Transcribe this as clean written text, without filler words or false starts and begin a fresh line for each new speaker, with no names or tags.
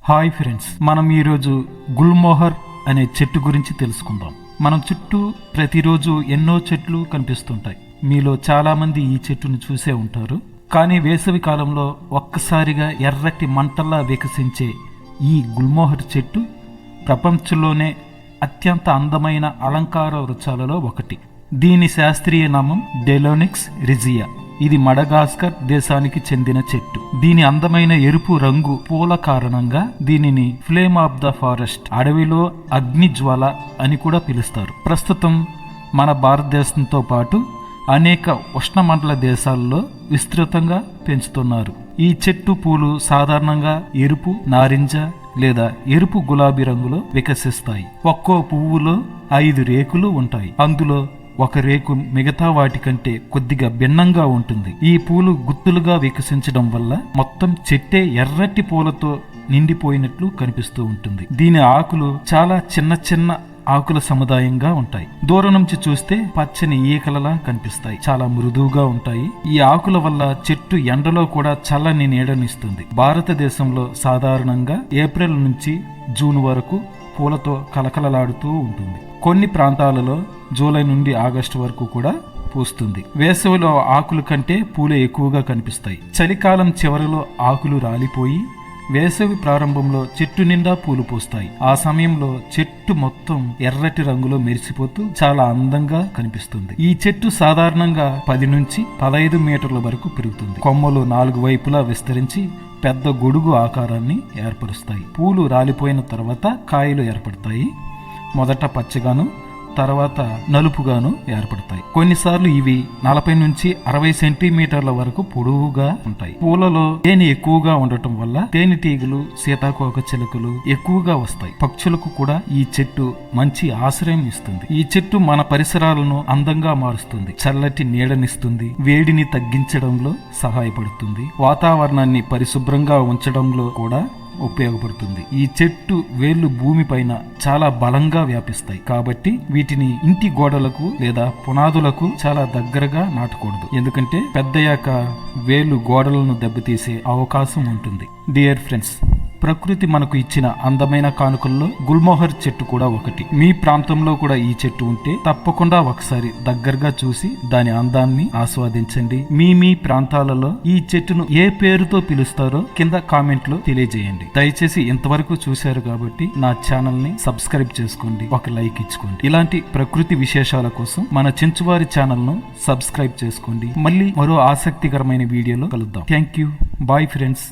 Hi friends, మనం ఈరోజు గుల్మోహర్ అనే చెట్టు గురించి తెలుసుకుందాం. మనం చుట్టూ ప్రతిరోజు ఎన్నో చెట్లు కనిపిస్తుంటాయి. మీలో చాలా మంది ఈ చెట్టును చూసే ఉంటారు. కానీ వేసవి కాలంలో ఒక్కసారిగా ఎర్రటి మంటల్లా వికసించే ఈ గుల్మోహర్ చెట్టు ప్రపంచంలోనే అత్యంత అందమైన అలంకార వృక్షాలలో ఒకటి. దీని శాస్త్రీయ నామం డెలోనిక్స్ రిజియా. ఇది మడగాస్కర్ దేశానికి చెందిన చెట్టు. దీని అందమైన ఎరుపు రంగు పూల కారణంగా దీనిని ఫ్లేమ్ ఆఫ్ ద ఫారెస్ట్, అడవిలో అగ్ని జ్వాల అని కూడా పిలుస్తారు. ప్రస్తుతం మన భారతదేశంతో పాటు అనేక ఉష్ణమండల దేశాల్లో విస్తృతంగా పెంచుతున్నారు. ఈ చెట్టు పూలు సాధారణంగా ఎరుపు, నారింజ లేదా ఎరుపు గులాబీ రంగులో వికసిస్తాయి. ఒక్కో పువ్వులో 5 రేకులు ఉంటాయి. అందులో ఒక రేకు మిగతా వాటి కంటే కొద్దిగా భిన్నంగా ఉంటుంది. ఈ పూలు గుత్తులుగా వికసించడం వల్ల మొత్తం చెట్టే ఎర్రటి పూలతో నిండిపోయినట్లు కనిపిస్తూ ఉంటుంది. దీని ఆకులు చాలా చిన్న చిన్న ఆకుల సముదాయంగా ఉంటాయి. దూరం నుంచి చూస్తే పచ్చని ఈకలలా కనిపిస్తాయి. చాలా మృదువుగా ఉంటాయి. ఈ ఆకుల వల్ల చెట్టు ఎండలో కూడా చల్లని నీడనిస్తుంది. భారతదేశంలో సాధారణంగా ఏప్రిల్ నుంచి జూన్ వరకు పూలతో కలకలలాడుతూ ఉంటుంది. కొన్ని ప్రాంతాలలో జూలై నుండి ఆగస్టు వరకు కూడా పూస్తుంది. వేసవిలో ఆకుల కంటే పూలు ఎక్కువగా కనిపిస్తాయి. చలికాలం చివరిలో ఆకులు రాలిపోయి వేసవి ప్రారంభంలో చెట్టు నిండా పూలు పూస్తాయి. ఆ సమయంలో చెట్టు మొత్తం ఎర్రటి రంగులో మెరిసిపోతూ చాలా అందంగా కనిపిస్తుంది. ఈ చెట్టు సాధారణంగా 10 నుంచి 15 మీటర్ల వరకు పెరుగుతుంది. కొమ్మలు 4 వైపులా విస్తరించి పెద్ద గొడుగు ఆకారాన్ని ఏర్పరుస్తాయి. పూలు రాలిపోయిన తర్వాత కాయలు ఏర్పడతాయి. మొదట పచ్చగాను, తర్వాత నలుపుగాను ఏర్పడతాయి. కొన్నిసార్లు ఇవి 40 నుంచి 60 సెంటీమీటర్ల వరకు పొడవుగా ఉంటాయి. పూలలో తేనె ఎక్కువగా ఉండటం వల్ల తేనెటీగలు, సీతాకోక చిలుకలు ఎక్కువగా వస్తాయి. పక్షులకు కూడా ఈ చెట్టు మంచి ఆశ్రయం ఇస్తుంది. ఈ చెట్టు మన పరిసరాలను అందంగా మారుస్తుంది, చల్లటి నీడనిస్తుంది, వేడిని తగ్గించడంలో సహాయపడుతుంది, వాతావరణాన్ని పరిశుభ్రంగా ఉంచడంలో కూడా ఉపయోగపడుతుంది. ఈ చెట్టు వేళ్లు భూమి పైన చాలా బలంగా వ్యాపిస్తాయి. కాబట్టి వీటిని ఇంటి గోడలకు లేదా పునాదులకు చాలా దగ్గరగా నాటకూడదు. ఎందుకంటే పెద్దయ్యాక వేళ్లు గోడలను దెబ్బతీసే అవకాశం ఉంటుంది. డియర్ ఫ్రెండ్స్, ప్రకృతి మనకు ఇచ్చిన అందమైన కానుకల్లో గుల్మోహర్ చెట్టు కూడా ఒకటి. మీ ప్రాంతంలో కూడా ఈ చెట్టు ఉంటే తప్పకుండా ఒకసారి దగ్గరగా చూసి దాని అందాన్ని ఆస్వాదించండి. మీ ప్రాంతాలలో ఈ చెట్టును ఏ పేరుతో పిలుస్తారో కింద కామెంట్ లో తెలియజేయండి. దయచేసి ఇంతవరకు చూశారు కాబట్టి నా ఛానల్ ని సబ్స్క్రైబ్ చేసుకోండి, ఒక లైక్ ఇచ్చుకోండి. ఇలాంటి ప్రకృతి విశేషాల కోసం మన చెంచువారి ఛానల్ ను సబ్స్క్రైబ్ చేసుకోండి. మళ్ళీ మరో ఆసక్తికరమైన వీడియోలో కలుద్దాం. Thank you. Bye friends.